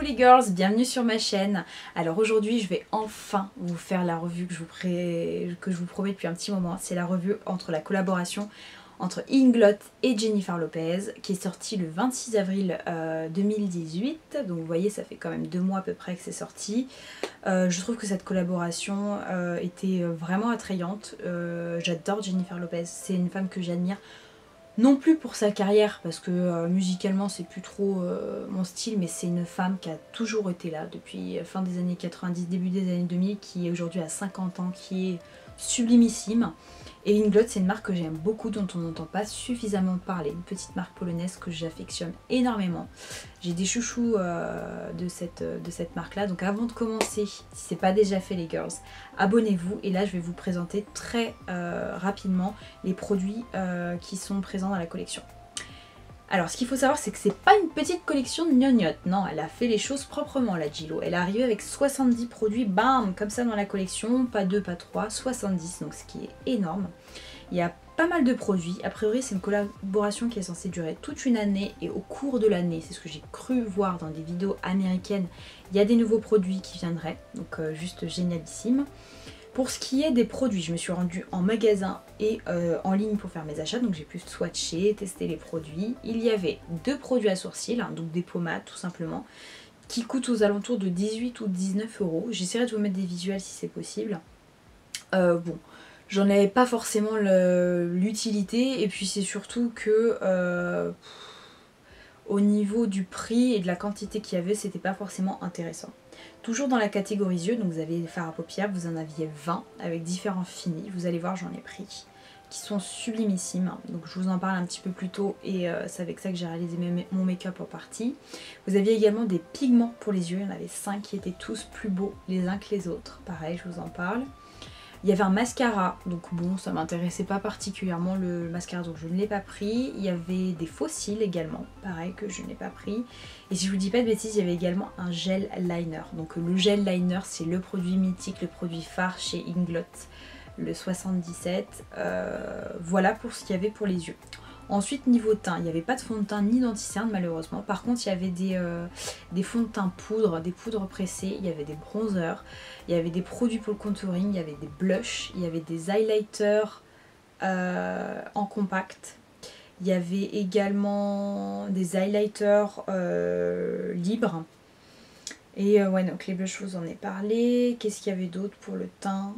les girls, bienvenue sur ma chaîne. Alors aujourd'hui je vais enfin vous faire la revue que je vous promets depuis un petit moment. C'est la revue entre la collaboration entre Inglot et Jennifer Lopez qui est sortie le 26 avril 2018. Donc vous voyez, ça fait quand même 2 mois à peu près que c'est sorti. Je trouve que cette collaboration était vraiment attrayante. J'adore Jennifer Lopez, c'est une femme que j'admire. Non plus pour sa carrière, parce que musicalement c'est plus trop mon style, mais c'est une femme qui a toujours été là depuis fin des années 90, début des années 2000, qui est aujourd'hui à 50 ans, qui est sublimissime. Et Inglot, c'est une marque que j'aime beaucoup, dont on n'entend pas suffisamment parler. Une petite marque polonaise que j'affectionne énormément. J'ai des chouchous de cette marque-là. Donc avant de commencer, si ce n'est pas déjà fait les girls, abonnez-vous. Et là, je vais vous présenter très rapidement les produits qui sont présents dans la collection. Alors, ce qu'il faut savoir, c'est que c'est pas une petite collection de gnognottes. Non, elle a fait les choses proprement, la Gillo. Elle est arrivée avec 70 produits, bam, comme ça dans la collection. Pas 2, pas 3, 70, donc ce qui est énorme. Il y a pas mal de produits. A priori, c'est une collaboration qui est censée durer toute une année. Et au cours de l'année, c'est ce que j'ai cru voir dans des vidéos américaines, il y a des nouveaux produits qui viendraient. Donc, juste génialissime. Pour ce qui est des produits, je me suis rendue en magasin et en ligne pour faire mes achats, donc j'ai pu swatcher, tester les produits. Il y avait 2 produits à sourcils, hein, donc des pommades tout simplement, qui coûtent aux alentours de 18 ou 19 euros. J'essaierai de vous mettre des visuels si c'est possible. Bon, j'en avais pas forcément l'utilité, et puis c'est surtout que au niveau du prix et de la quantité qu'il y avait, c'était pas forcément intéressant. Toujours dans la catégorie yeux, donc vous avez des fards à paupières, vous en aviez 20 avec différents finis, vous allez voir, j'en ai pris, qui sont sublimissimes. Donc je vous en parle un petit peu plus tôt et c'est avec ça que j'ai réalisé mon make-up en partie. Vous aviez également des pigments pour les yeux, il y en avait 5 qui étaient tous plus beaux les uns que les autres, pareil, je vous en parle. Il y avait un mascara, donc bon, ça m'intéressait pas particulièrement le mascara, donc je ne l'ai pas pris. Il y avait des faux cils également, pareil, que je n'ai pas pris. Et si je vous dis pas de bêtises, il y avait également un gel liner. Donc le gel liner, c'est le produit mythique, le produit phare chez Inglot, le 77. Voilà pour ce qu'il y avait pour les yeux. Ensuite, niveau teint, il n'y avait pas de fond de teint ni d'anti-cerne malheureusement. Par contre, il y avait des fonds de teint poudre, des poudres pressées, il y avait des bronzers, il y avait des produits pour le contouring, il y avait des blushs, il y avait des highlighters en compact. Il y avait également des highlighters libres. Et ouais, donc les blushs, je vous en ai parlé. Qu'est-ce qu'il y avait d'autre pour le teint?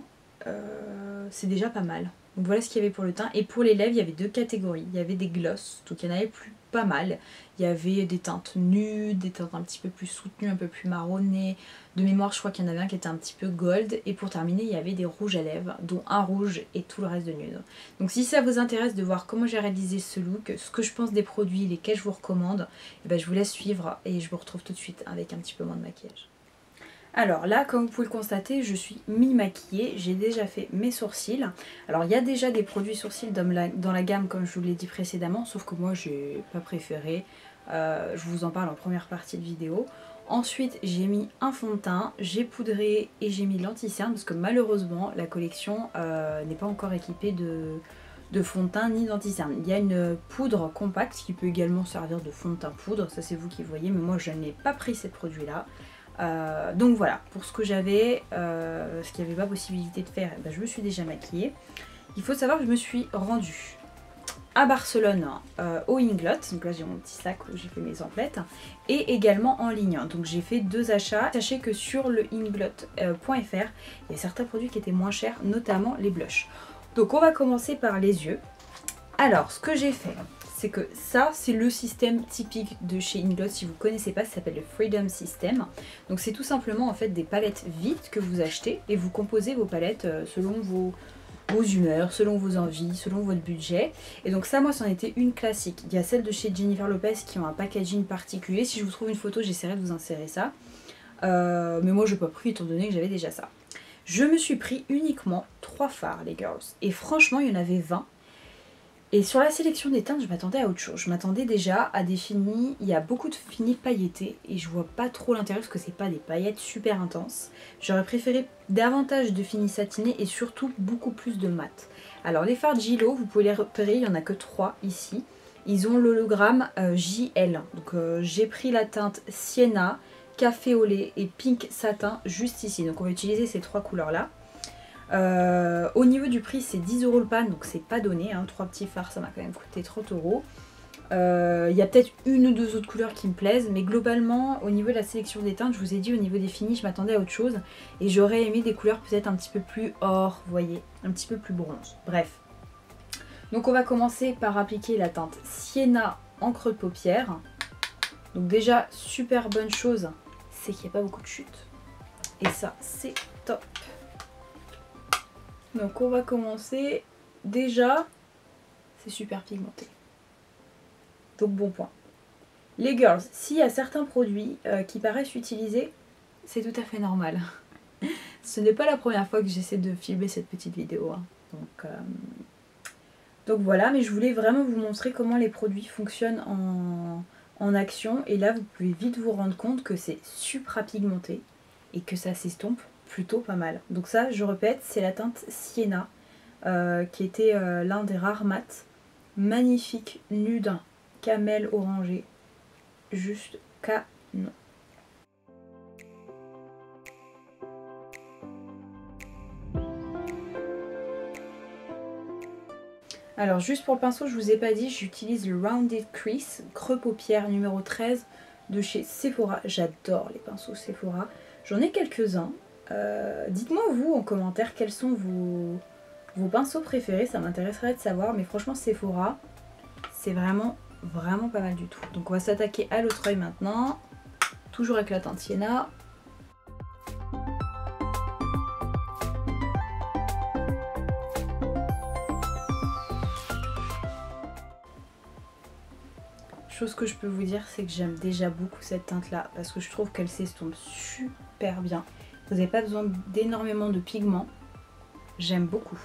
C'est déjà pas mal. Donc voilà ce qu'il y avait pour le teint. Et pour les lèvres, il y avait 2 catégories. Il y avait des glosses, donc il y en avait pas mal. Il y avait des teintes nudes, des teintes un petit peu plus soutenues, un peu plus marronnées. De mémoire, je crois qu'il y en avait un qui était un petit peu gold. Et pour terminer, il y avait des rouges à lèvres, dont un rouge et tout le reste de nude. Donc si ça vous intéresse de voir comment j'ai réalisé ce look, ce que je pense des produits, lesquels je vous recommande, et ben je vous laisse suivre et je vous retrouve tout de suite avec un petit peu moins de maquillage. Alors là, comme vous pouvez le constater, je suis mi-maquillée, j'ai déjà fait mes sourcils. Alors il y a déjà des produits sourcils dans la gamme comme je vous l'ai dit précédemment, sauf que moi j'ai pas préféré, je vous en parle en première partie de vidéo. Ensuite j'ai mis un fond de teint, j'ai poudré et j'ai mis l'anti-cerne parce que malheureusement la collection n'est pas encore équipée de fond de teint ni d'anti-cerne. Il y a une poudre compacte qui peut également servir de fond de teint poudre, ça c'est vous qui voyez, mais moi je n'ai pas pris ces produits là. Donc voilà, pour ce que j'avais, ce qu'il n'y avait pas possibilité de faire, ben je me suis déjà maquillée. Il faut savoir que je me suis rendue à Barcelone au Inglot, donc là j'ai mon petit sac où j'ai fait mes emplettes, et également en ligne, donc j'ai fait 2 achats. Sachez que sur le inglot.fr, il y a certains produits qui étaient moins chers, notamment les blushs. Donc on va commencer par les yeux. Alors ce que j'ai fait, c'est que ça c'est le système typique de chez Inglot. Si vous ne connaissez pas, ça s'appelle le Freedom System. Donc c'est tout simplement en fait des palettes vides que vous achetez et vous composez vos palettes selon vos humeurs, selon vos envies, selon votre budget. Et donc ça, moi c'en était une classique. Il y a celle de chez Jennifer Lopez qui ont un packaging particulier. Si je vous trouve une photo, j'essaierai de vous insérer ça. Mais moi je n'ai pas pris étant donné que j'avais déjà ça. Je me suis pris uniquement 3 fards les girls. Et franchement il y en avait 20. Et sur la sélection des teintes, je m'attendais à autre chose. Je m'attendais déjà à des finis, il y a beaucoup de finis pailletés et je vois pas trop l'intérêt parce que c'est pas des paillettes super intenses. J'aurais préféré davantage de finis satinés et surtout beaucoup plus de mat. Alors les fards Gillo, vous pouvez les repérer, il n'y en a que 3 ici. Ils ont l'hologramme JL. Donc j'ai pris la teinte Sienna, café au lait et pink satin juste ici. Donc on va utiliser ces 3 couleurs là. Au niveau du prix c'est 10 € le pan, donc c'est pas donné, hein. 3 petits fards ça m'a quand même coûté 30 €. Il y a peut-être une ou deux autres couleurs qui me plaisent, mais globalement au niveau de la sélection des teintes, je vous ai dit au niveau des finis je m'attendais à autre chose et j'aurais aimé des couleurs peut-être un petit peu plus or, vous voyez, un petit peu plus bronze. Bref, donc on va commencer par appliquer la teinte Sienna en creux de paupière. Donc déjà super bonne chose, c'est qu'il n'y a pas beaucoup de chute et ça c'est top. Donc on va commencer, déjà c'est super pigmenté. Donc bon point. Les girls, s'il y a certains produits qui paraissent utilisés, c'est tout à fait normal. Ce n'est pas la première fois que j'essaie de filmer cette petite vidéo. Hein. Donc voilà, mais je voulais vraiment vous montrer comment les produits fonctionnent en action. Et là, vous pouvez vite vous rendre compte que c'est supra pigmenté et que ça s'estompe plutôt pas mal. Donc ça, je répète, c'est la teinte Sienna qui était l'un des rares mats. Magnifique, nude, camel orangé, juste canon. Alors juste pour le pinceau, je vous ai pas dit, j'utilise le Rounded Crease creux paupière numéro 13 de chez Sephora. J'adore les pinceaux Sephora. J'en ai quelques-uns. Dites-moi vous en commentaire quels sont vos pinceaux préférés, ça m'intéresserait de savoir. Mais franchement Sephora, c'est vraiment pas mal du tout. Donc on va s'attaquer à l'autre œil maintenant. Toujours avec la teinte Sienna. Chose que je peux vous dire, c'est que j'aime déjà beaucoup cette teinte là parce que je trouve qu'elle s'estompe super bien. Vous n'avez pas besoin d'énormément de pigments. J'aime beaucoup.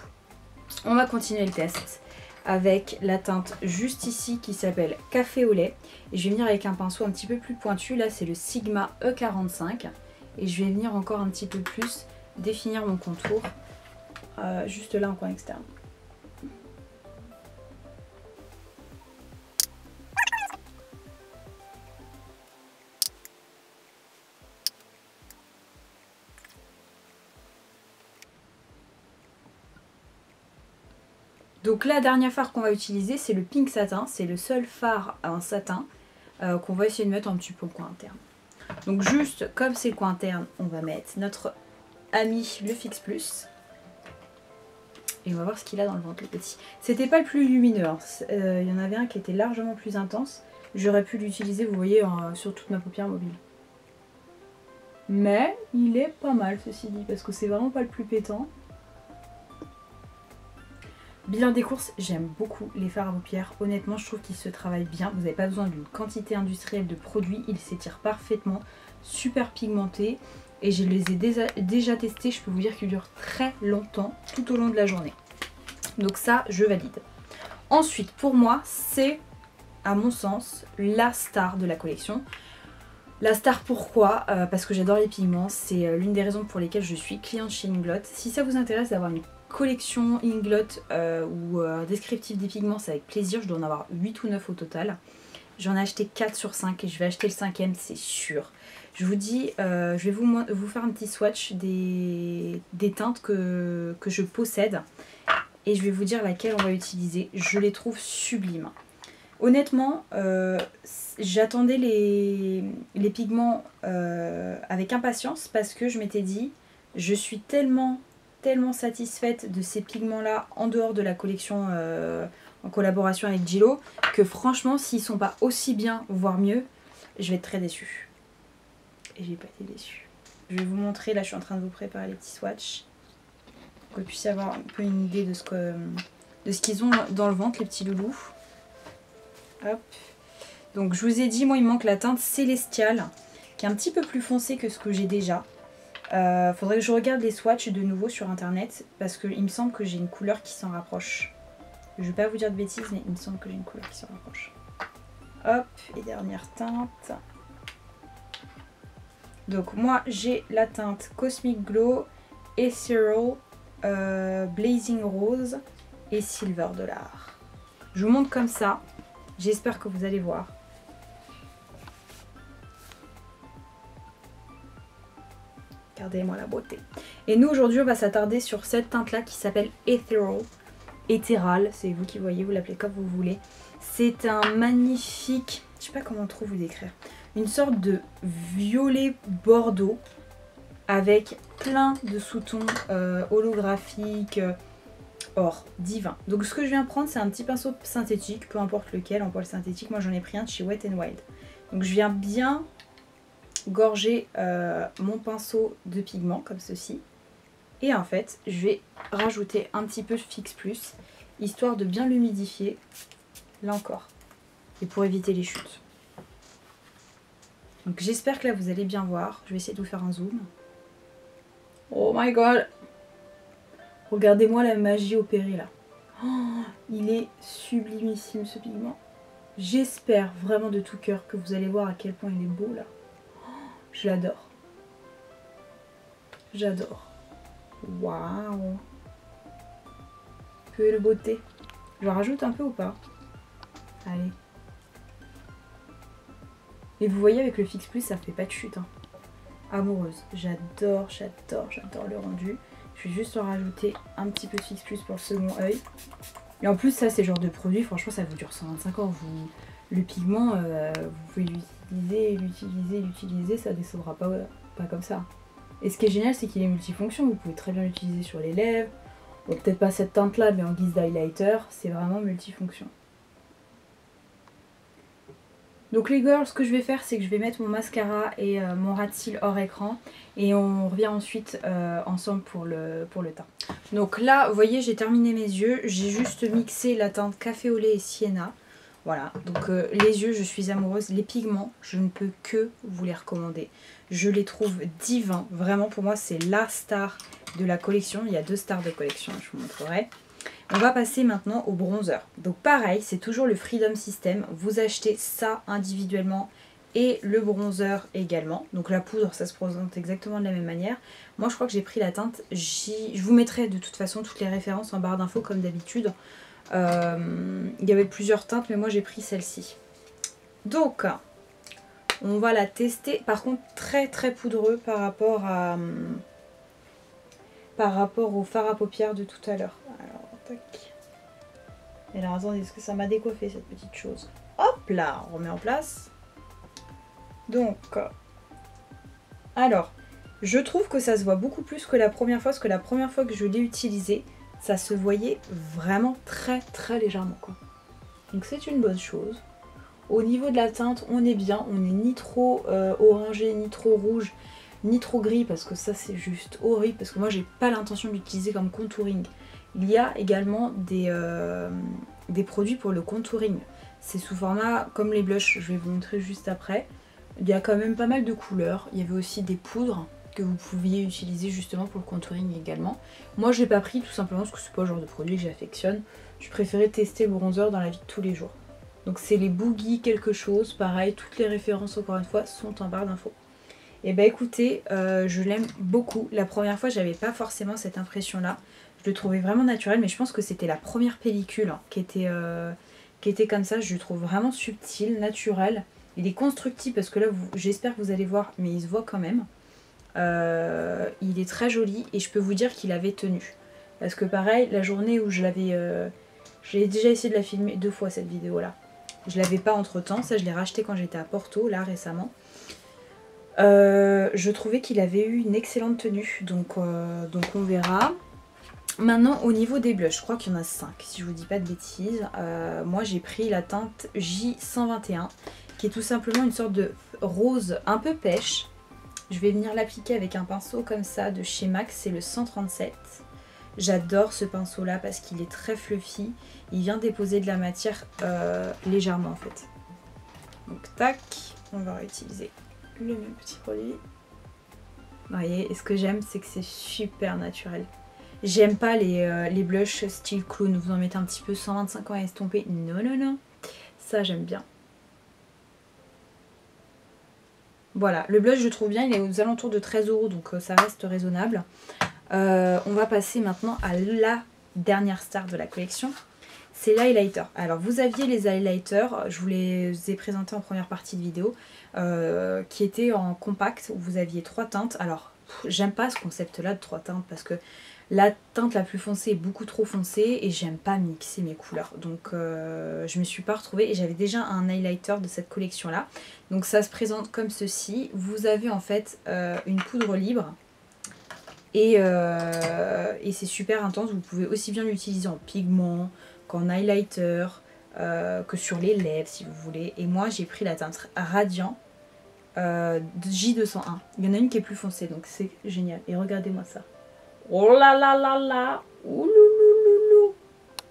On va continuer le test avec la teinte juste ici qui s'appelle Café au lait. Et je vais venir avec un pinceau un petit peu plus pointu. Là c'est le Sigma E45. Et je vais venir encore un petit peu plus définir mon contour. Juste là en coin externe. Donc la dernière fard qu'on va utiliser, c'est le Pink Satin. C'est le seul fard en satin qu'on va essayer de mettre un petit peu au coin interne. Donc juste, comme c'est le coin interne, on va mettre notre ami le Fix Plus. Et on va voir ce qu'il a dans le ventre, le petit. C'était pas le plus lumineux. Il y en avait un qui était largement plus intense. J'aurais pu l'utiliser, vous voyez, sur toute ma paupière mobile. Mais il est pas mal, ceci dit, parce que c'est vraiment pas le plus pétant. Bilan des courses, j'aime beaucoup les fards à paupières. Honnêtement, je trouve qu'ils se travaillent bien. Vous n'avez pas besoin d'une quantité industrielle de produits. Ils s'étirent parfaitement, super pigmentés. Et je les ai déjà testés. Je peux vous dire qu'ils durent très longtemps, tout au long de la journée. Donc ça, je valide. Ensuite, pour moi, c'est, à mon sens, la star de la collection. La star pourquoi parce que j'adore les pigments. C'est l'une des raisons pour lesquelles je suis cliente chez Inglot. Si ça vous intéresse d'avoir une collection Inglot ou descriptif des pigments, c'est avec plaisir. Je dois en avoir 8 ou 9 au total. J'en ai acheté 4 sur 5 et je vais acheter le 5e, c'est sûr. Je vous dis, je vais vous faire un petit swatch des teintes que je possède. Et je vais vous dire laquelle on va utiliser. Je les trouve sublimes. Honnêtement, j'attendais les pigments avec impatience parce que je m'étais dit, je suis tellement satisfaite de ces pigments là en dehors de la collection en collaboration avec Gillo que franchement s'ils sont pas aussi bien voire mieux, je vais être très déçue. Et j'ai pas été déçue. Je vais vous montrer, là je suis en train de vous préparer les petits swatchs pour que vous puissiez avoir un peu une idée de ce qu'ils ont dans le ventre, les petits loulous. Hop. Donc je vous ai dit, moi il me manque la teinte Célestial qui est un petit peu plus foncée que ce que j'ai déjà. Faudrait que je regarde les swatchs de nouveau sur internet parce qu'il me semble que j'ai une couleur qui s'en rapproche. Je vais pas vous dire de bêtises mais il me semble que j'ai une couleur qui s'en rapproche. Hop, et dernière teinte. Donc moi j'ai la teinte Cosmic Glow, Ethereal, Blazing Rose et Silver Dollar. Je vous montre comme ça, j'espère que vous allez voir. regardez-moi la beauté. Et nous aujourd'hui on va s'attarder sur cette teinte là qui s'appelle Ethereal. Ethereal, c'est vous qui voyez, vous l'appelez comme vous voulez. C'est un magnifique, je sais pas comment trop vous décrire, une sorte de violet bordeaux avec plein de sous-tons holographiques, or, divin. Donc ce que je viens prendre c'est un petit pinceau synthétique, peu importe lequel, en poil synthétique, moi j'en ai pris un de chez Wet n Wild. Donc je viens bien gorger mon pinceau de pigment comme ceci. Et en fait je vais rajouter un petit peu de Fix Plus, histoire de bien l'humidifier, là encore, et pour éviter les chutes. Donc j'espère que là vous allez bien voir, je vais essayer de vous faire un zoom. Oh my god! Regardez-moi la magie opérée là. Oh, il est sublimissime ce pigment. J'espère vraiment de tout cœur que vous allez voir à quel point il est beau là. Oh, je l'adore. J'adore. Waouh! Que de beauté. Je rajoute un peu ou pas? Allez. Et vous voyez avec le Fix Plus ça fait pas de chute. Hein. Amoureuse. J'adore, j'adore, j'adore le rendu. Je vais juste en rajouter un petit peu de Fix Plus pour le second œil. Et en plus ça c'est le genre de produit, franchement ça vous dure 125 ans. Le pigment, vous pouvez l'utiliser, ça ne descendra pas comme ça. Et ce qui est génial c'est qu'il est multifonction, vous pouvez très bien l'utiliser sur les lèvres. Bon, peut-être pas cette teinte là mais en guise d'highlighter, c'est vraiment multifonction. Donc les girls, ce que je vais faire c'est que je vais mettre mon mascara et mon ras de cils hors écran et on revient ensuite ensemble pour le teint. Donc là vous voyez j'ai terminé mes yeux, j'ai juste mixé la teinte café au lait et sienna. Voilà, donc les yeux je suis amoureuse, les pigments je ne peux que vous les recommander. Je les trouve divins, vraiment pour moi c'est la star de la collection, il y a 2 stars de collection, je vous montrerai. On va passer maintenant au bronzer. Donc pareil, c'est toujours le Freedom System. Vous achetez ça individuellement et le bronzer également. Donc la poudre, ça se présente exactement de la même manière. Moi, je crois que j'ai pris la teinte. Je vous mettrai de toute façon toutes les références en barre d'infos comme d'habitude. Il y avait plusieurs teintes, mais moi j'ai pris celle-ci. Donc, on va la tester. Par contre, très très poudreux par rapport au fard à paupières de tout à l'heure. Et alors attendez, est-ce que ça m'a décoiffé cette petite chose? Hop là, on remet en place. Donc, alors, je trouve que ça se voit beaucoup plus que la première fois, parce que la première fois que je l'ai utilisé, ça se voyait vraiment très très légèrement quoi. Donc c'est une bonne chose. Au niveau de la teinte, on est bien, on n'est ni trop orangé, ni trop rouge, ni trop gris, parce que ça c'est juste horrible, parce que moi j'ai pas l'intention d'utiliser comme contouring. Il y a également des produits pour le contouring. C'est sous format comme les blushs, je vais vous montrer juste après. Il y a quand même pas mal de couleurs. Il y avait aussi des poudres que vous pouviez utiliser justement pour le contouring également. Moi je l'ai pas pris tout simplement parce que c'est pas le genre de produit que j'affectionne. Je préférais tester le bronzer dans la vie de tous les jours. Donc c'est les Boogie quelque chose, pareil, toutes les références encore une fois sont en barre d'infos. Et bah écoutez, je l'aime beaucoup. La première fois j'avais pas forcément cette impression là. Je le trouvais vraiment naturel, mais je pense que c'était la première pellicule hein, qui était comme ça. Je le trouve vraiment subtil, naturel. Il est constructif parce que là, j'espère que vous allez voir, mais il se voit quand même. Il est très joli et je peux vous dire qu'il avait tenu. Parce que pareil, la journée où je l'avais... j'ai déjà essayé de la filmer 2 fois cette vidéo là. Je l'avais pas entre temps, ça je l'ai racheté quand j'étais à Porto, là récemment. Je trouvais qu'il avait eu une excellente tenue, donc on verra. Maintenant au niveau des blushs, je crois qu'il y en a 5 si je vous dis pas de bêtises. Moi j'ai pris la teinte J121 qui est tout simplement une sorte de rose un peu pêche. Je vais venir l'appliquer avec un pinceau comme ça de chez MAC, c'est le 137. J'adore ce pinceau là parce qu'il est très fluffy. Il vient déposer de la matière légèrement en fait. Donc tac, on va réutiliser le même petit produit. Vous voyez, et ce que j'aime c'est que c'est super naturel. J'aime pas les blushs style clown, vous en mettez un petit peu 125 ans à estomper. Non, non, non. Ça, j'aime bien. Voilà, le blush, je trouve bien, il est aux alentours de 13 €, donc ça reste raisonnable. On va passer maintenant à la dernière star de la collection. C'est l'highlighter. Alors, vous aviez les highlighters, je vous les ai présentés en première partie de vidéo, qui étaient en compact, où vous aviez 3 teintes. Alors, j'aime pas ce concept là de 3 teintes parce que la teinte la plus foncée est beaucoup trop foncée et j'aime pas mixer mes couleurs. Donc je me suis pas retrouvée et j'avais déjà un highlighter de cette collection là. Donc ça se présente comme ceci. Vous avez en fait une poudre libre et c'est super intense. Vous pouvez aussi bien l'utiliser en pigment qu'en highlighter, que sur les lèvres si vous voulez. Et moi j'ai pris la teinte Radiant de J201. Il y en a une qui est plus foncée donc c'est génial. Et regardez-moi ça. Oh là là là là. Ouloulouloulou.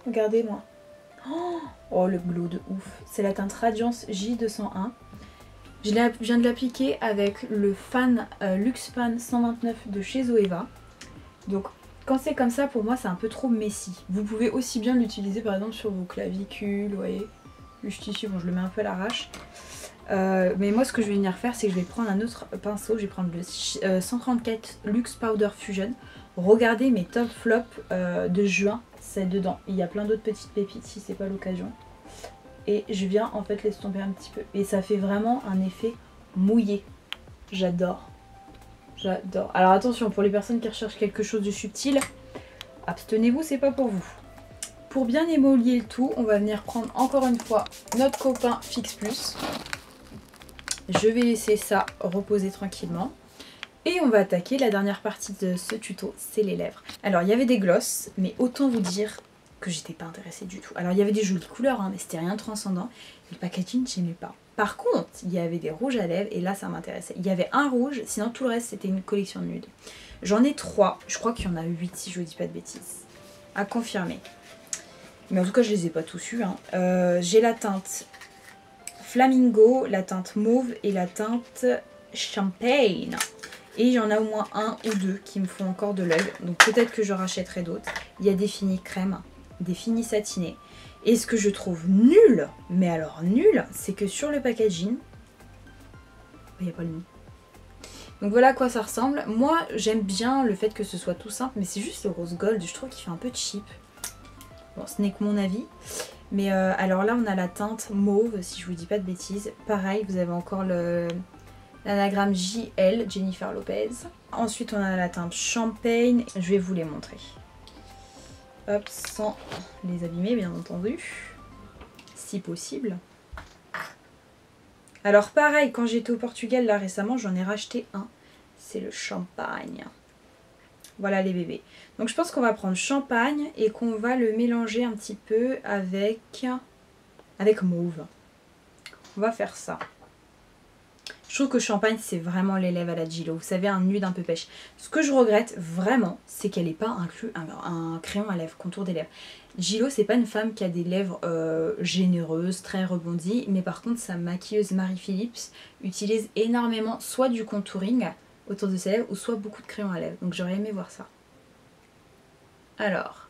Regardez-moi. Oh le glow de ouf. C'est la teinte Radiance J201. Je viens de l'appliquer avec le Luxe Fan 129 de chez Zoeva. Donc quand c'est comme ça, pour moi c'est un peu trop messy. Vous pouvez aussi bien l'utiliser par exemple sur vos clavicules, vous voyez. Juste ici, bon je le mets un peu à l'arrache. Mais moi ce que je vais venir faire, c'est que je vais prendre un autre pinceau. Je vais prendre le 134 Luxe Powder Fusion. Regardez mes top flops de juin, c'est dedans. Il y a plein d'autres petites pépites si c'est pas l'occasion. Et je viens en fait l'estomper un petit peu. Et ça fait vraiment un effet mouillé. J'adore. J'adore. Alors attention, pour les personnes qui recherchent quelque chose de subtil, abstenez-vous, c'est pas pour vous. Pour bien émolier le tout, on va venir prendre encore une fois notre copain Fix Plus. Je vais laisser ça reposer tranquillement. Et on va attaquer la dernière partie de ce tuto, c'est les lèvres. Alors il y avait des glosses, mais autant vous dire que j'étais pas intéressée du tout. Alors il y avait des jolies couleurs, hein, mais c'était rien de transcendant. Et le packaging, j'aimais pas. Par contre, il y avait des rouges à lèvres et là ça m'intéressait. Il y avait un rouge, sinon tout le reste c'était une collection nude. J'en ai 3, je crois qu'il y en a 8 si je vous dis pas de bêtises. À confirmer. Mais en tout cas je les ai pas tous eus. Hein. J'ai la teinte Flamingo, la teinte Mauve et la teinte Champagne. Et il y en a au moins 1 ou 2 qui me font encore de l'œil. Donc peut-être que je rachèterai d'autres. Il y a des finis crème, des finis satinés. Et ce que je trouve nul, mais alors nul, c'est que sur le packaging, il n'y a pas le nom. Donc voilà à quoi ça ressemble. Moi j'aime bien le fait que ce soit tout simple, mais c'est juste le rose gold, je trouve qu'il fait un peu cheap. Bon, ce n'est que mon avis. Mais alors là on a la teinte mauve, si je vous dis pas de bêtises. Pareil, vous avez encore l'anagramme JL, Jennifer Lopez. Ensuite on a la teinte Champagne, je vais vous les montrer. Hop, sans les abîmer bien entendu, si possible. Alors pareil, quand j'étais au Portugal là récemment, j'en ai racheté un. C'est le Champagne. Voilà les bébés. Donc je pense qu'on va prendre Champagne et qu'on va le mélanger un petit peu avec mauve. On va faire ça. Je trouve que Champagne c'est vraiment les lèvres à la Gilo. Vous savez, un nude un peu pêche. Ce que je regrette vraiment, c'est qu'elle n'ait pas inclus un crayon à lèvres, contour des lèvres. Gilo c'est pas une femme qui a des lèvres généreuses, très rebondies. Mais par contre sa maquilleuse Marie Phillips utilise énormément soit du contouring autour de ses lèvres ou soit beaucoup de crayon à lèvres. Donc j'aurais aimé voir ça. Alors.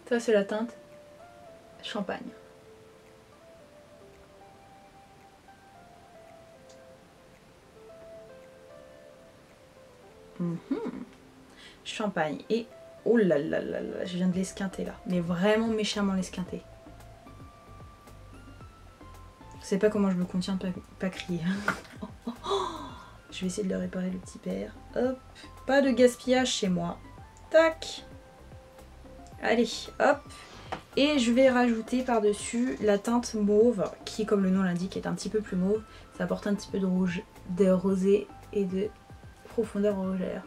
Ça c'est la teinte Champagne. Champagne. Et oh là là là là, je viens de l'esquinter là. Mais vraiment méchamment l'esquinter. Je sais pas comment je me contiens de pas crier. Je vais essayer de le réparer le petit père. Hop. Pas de gaspillage chez moi. Tac. Allez, hop. Et je vais rajouter par-dessus la teinte mauve, qui comme le nom l'indique est un petit peu plus mauve. Ça apporte un petit peu de rouge, de rosé et de profondeur au rouge à lèvres.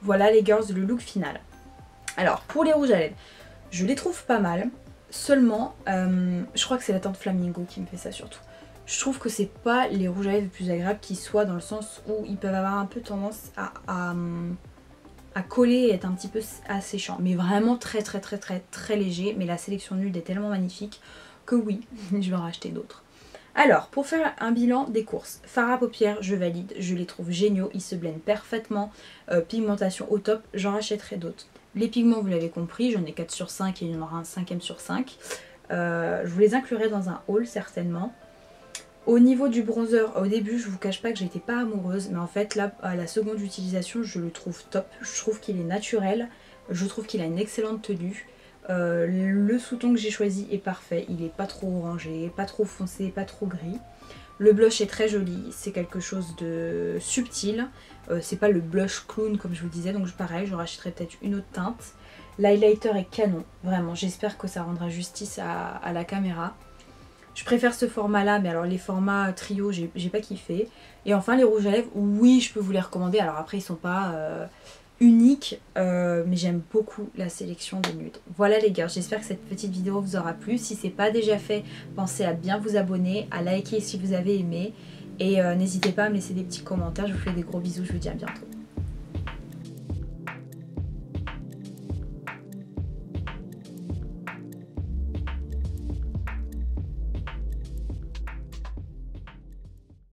Voilà les girls, le look final. Alors pour les rouges à lèvres, je les trouve pas mal. Seulement, je crois que c'est la teinte Flamingo qui me fait ça surtout. Je trouve que c'est pas les rouges à lèvres les plus agréables qui soient, dans le sens où ils peuvent avoir un peu tendance à coller et être un petit peu asséchant. Mais vraiment très très très très très léger. Mais la sélection nude est tellement magnifique que oui, je vais en racheter d'autres. Alors, pour faire un bilan des courses, fard à paupières, je valide, je les trouve géniaux, ils se blendent parfaitement, pigmentation au top, j'en rachèterai d'autres. Les pigments, vous l'avez compris, j'en ai 4 sur 5 et il y en aura un 5e sur 5. Je vous les inclurai dans un haul certainement. Au niveau du bronzer, au début, je vous cache pas que j'étais pas amoureuse, mais en fait là, à la seconde utilisation, je le trouve top. Je trouve qu'il est naturel, Je trouve qu'il a une excellente tenue. Le sous-ton que j'ai choisi est parfait, il n'est pas trop orangé, pas trop foncé, pas trop gris. Le blush est très joli, c'est quelque chose de subtil, c'est pas le blush clown comme je vous disais, donc pareil, je rachèterai peut-être une autre teinte. L'highlighter est canon, vraiment, j'espère que ça rendra justice à la caméra. Je préfère ce format là, mais alors les formats trio j'ai pas kiffé. Et enfin les rouges à lèvres, oui je peux vous les recommander, alors après ils sont pas uniques, mais j'aime beaucoup la sélection de nudes. Voilà les gars, j'espère que cette petite vidéo vous aura plu. Si c'est pas déjà fait, pensez à bien vous abonner, à liker si vous avez aimé. Et n'hésitez pas à me laisser des petits commentaires, je vous fais des gros bisous, je vous dis à bientôt.